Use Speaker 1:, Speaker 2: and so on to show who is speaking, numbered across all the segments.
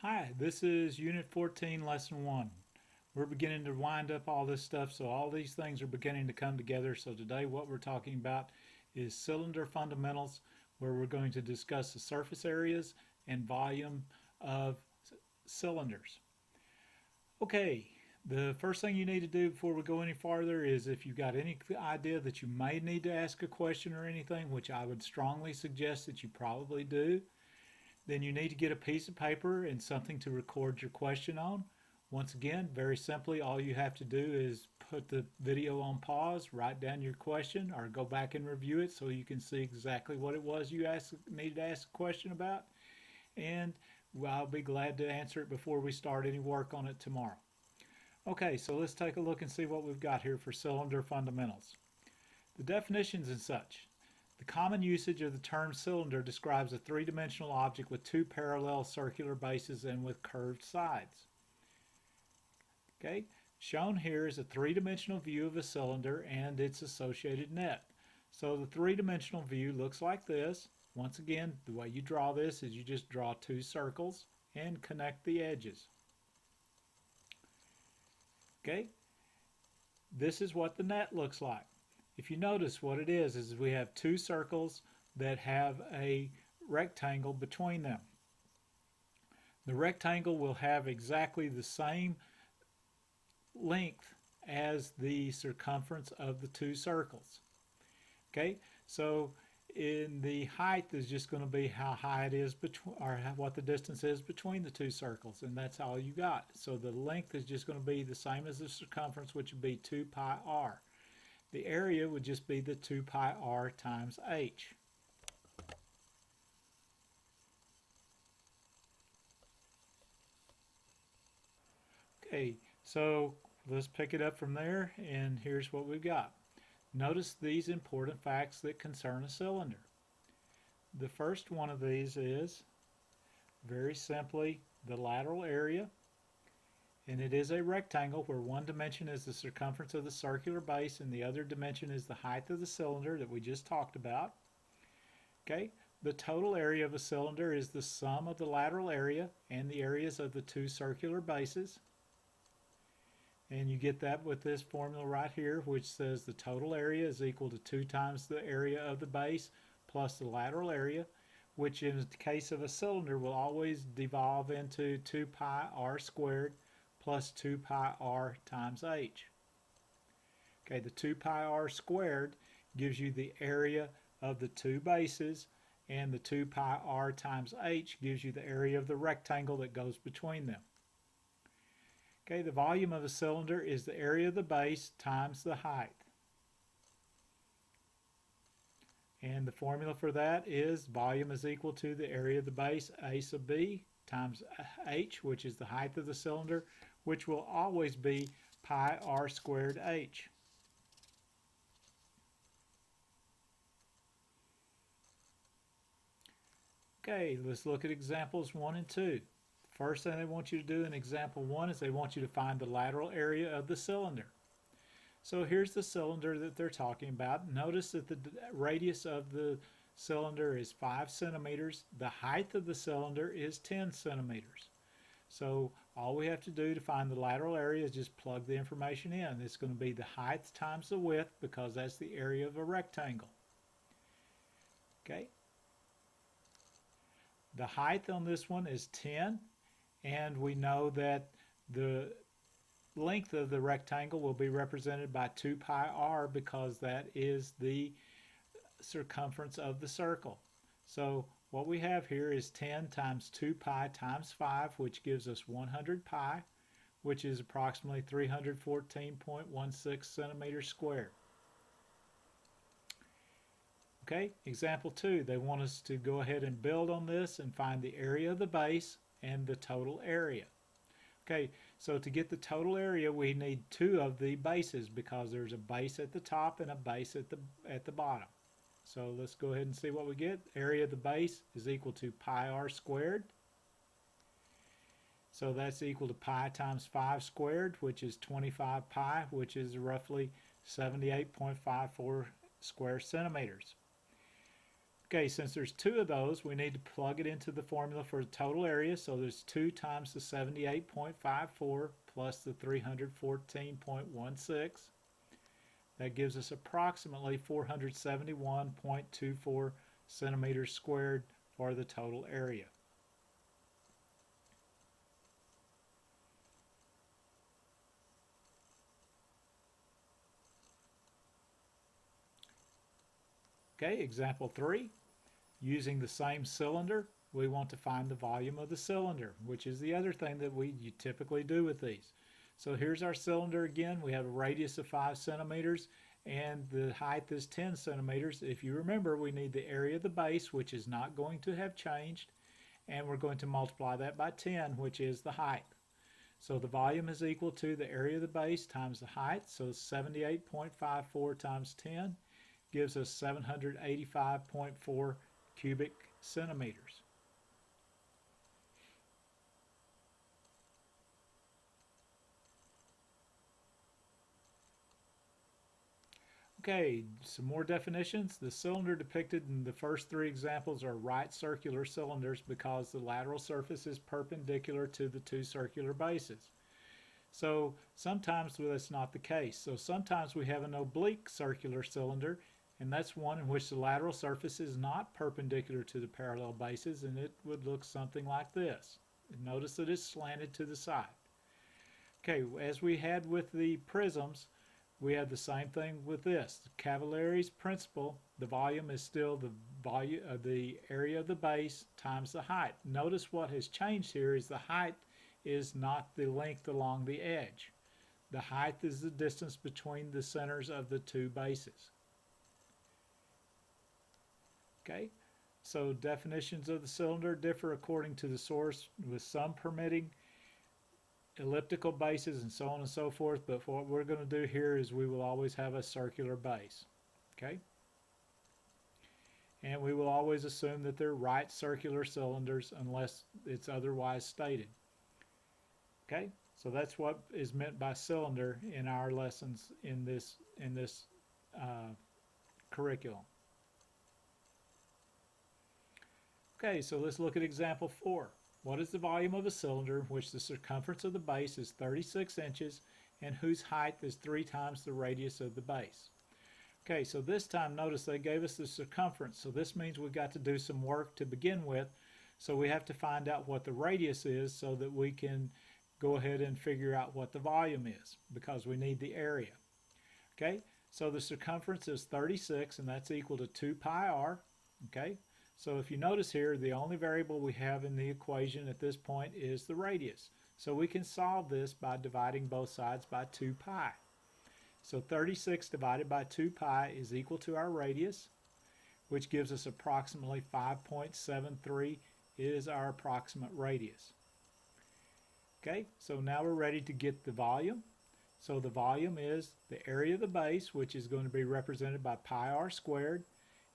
Speaker 1: Hi, this is Unit 14, Lesson 1. We're beginning to wind up all this stuff, so all these things are beginning to come together. So today what we're talking about is cylinder fundamentals, where we're going to discuss the surface areas and volume of cylinders. Okay, the first thing you need to do before we go any farther is if you've got any idea that you may need to ask a question or anything, which I would strongly suggest that you probably do, then you need to get a piece of paper and something to record your question on. Once again, very simply, all you have to do is put the video on pause, write down your question, or go back and review it so you can see exactly what it was you needed to ask a question about. And I'll be glad to answer it before we start any work on it tomorrow. Okay, so let's take a look and see what we've got here for cylinder fundamentals. The definitions and such. The common usage of the term cylinder describes a three-dimensional object with two parallel circular bases and with curved sides. Okay, shown here is a three-dimensional view of a cylinder and its associated net. So the three-dimensional view looks like this. Once again, the way you draw this is you just draw two circles and connect the edges. Okay, this is what the net looks like. If you notice, what it is we have two circles that have a rectangle between them. The rectangle will have exactly the same length as the circumference of the two circles. Okay, so in the height is just going to be how high it is between, or what the distance is between the two circles, and that's all you got. So the length is just going to be the same as the circumference, which would be 2 pi r. The area would just be the 2 pi r times h. Okay, so let's pick it up from there, and here's what we've got. Notice these important facts that concern a cylinder. The first one of these is, very simply, the lateral area, and it is a rectangle where one dimension is the circumference of the circular base and the other dimension is the height of the cylinder that we just talked about. Okay, the total area of a cylinder is the sum of the lateral area and the areas of the two circular bases. And you get that with this formula right here, which says the total area is equal to 2 times the area of the base plus the lateral area, which in the case of a cylinder will always devolve into 2 pi r squared plus 2 pi r times h. Okay, the 2 pi r squared gives you the area of the two bases, and the 2 pi r times h gives you the area of the rectangle that goes between them. Okay, the volume of a cylinder is the area of the base times the height. And the formula for that is volume is equal to the area of the base, A sub b, times h, which is the height of the cylinder, which will always be pi r squared h. Okay, let's look at examples 1 and 2. First thing they want you to do in example 1 is they want you to find the lateral area of the cylinder. So here's the cylinder that they're talking about. Notice that the radius of the cylinder is 5 centimeters. The height of the cylinder is 10 centimeters. So all we have to do to find the lateral area is just plug the information in. It's going to be the height times the width because that's the area of a rectangle. Okay. The height on this one is 10, and we know that the length of the rectangle will be represented by 2 pi r because that is the circumference of the circle. So what we have here is 10 times 2 pi times 5, which gives us 100 pi, which is approximately 314.16 centimeters squared. Okay, example 2, they want us to go ahead and build on this and find the area of the base and the total area. Okay, so to get the total area we need two of the bases because there's a base at the top and a base at the bottom. So let's go ahead and see what we get. Area of the base is equal to pi r squared. So that's equal to pi times 5 squared, which is 25 pi, which is roughly 78.54 square centimeters. Okay, since there's two of those, we need to plug it into the formula for the total area. So there's 2 times the 78.54 plus the 314.16. That gives us approximately 471.24 centimeters squared for the total area. Okay, example 3. Using the same cylinder, we want to find the volume of the cylinder, which is the other thing that we typically do with these. So here's our cylinder again. We have a radius of 5 centimeters and the height is 10 centimeters. If you remember, we need the area of the base, which is not going to have changed, and we're going to multiply that by 10, which is the height. So the volume is equal to the area of the base times the height, so 78.54 times 10 gives us 785.4 cubic centimeters. Okay, some more definitions. The cylinder depicted in the first three examples are right circular cylinders because the lateral surface is perpendicular to the two circular bases. So sometimes that's not the case. So sometimes we have an oblique circular cylinder, and that's one in which the lateral surface is not perpendicular to the parallel bases, and it would look something like this. Notice that it's slanted to the side. Okay, as we had with the prisms, we have the same thing with this. Cavalari's principle, the volume is still the volume of the area of the base times the height. Notice what has changed here is the height is not the length along the edge. The height is the distance between the centers of the two bases. Okay, so definitions of the cylinder differ according to the source, with some permitting elliptical bases and so on and so forth, but what we're going to do here is we will always have a circular base. Okay, and we will always assume that they're right circular cylinders unless it's otherwise stated. Okay, so that's what is meant by cylinder in our lessons in this curriculum. Okay, so let's look at example 4. What is the volume of a cylinder in which the circumference of the base is 36 inches and whose height is 3 times the radius of the base? Okay, so this time notice they gave us the circumference, so this means we've got to do some work to begin with. So we have to find out what the radius is so that we can go ahead and figure out what the volume is, because we need the area. Okay, so the circumference is 36, and that's equal to 2 pi r. Okay, so if you notice here, the only variable we have in the equation at this point is the radius. So we can solve this by dividing both sides by 2 pi. So 36 divided by 2 pi is equal to our radius, which gives us approximately 5.73 is our approximate radius. Okay, so now we're ready to get the volume. So the volume is the area of the base, which is going to be represented by pi r squared,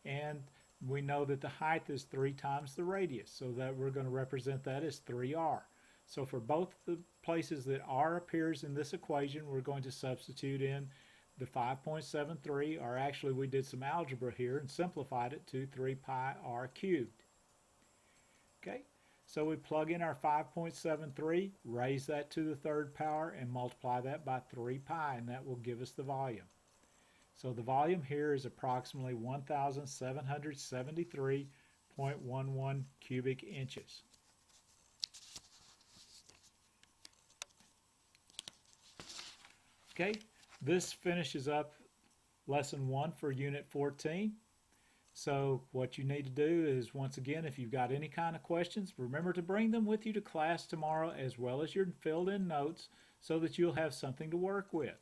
Speaker 1: and we know that the height is 3 times the radius, so that we're going to represent that as 3r. So for both the places that r appears in this equation, we're going to substitute in the 5.73, or actually we did some algebra here and simplified it to 3 pi r cubed. Okay, so we plug in our 5.73, raise that to the third power, and multiply that by 3 pi, and that will give us the volume. So the volume here is approximately 1,773.11 cubic inches. Okay, this finishes up lesson 1 for unit 14. So what you need to do is, once again, if you've got any kind of questions, remember to bring them with you to class tomorrow, as well as your filled in notes, so that you'll have something to work with.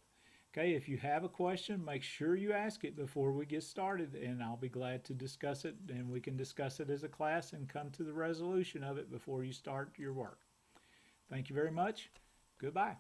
Speaker 1: Okay, if you have a question, make sure you ask it before we get started, and I'll be glad to discuss it, and we can discuss it as a class and come to the resolution of it before you start your work. Thank you very much. Goodbye.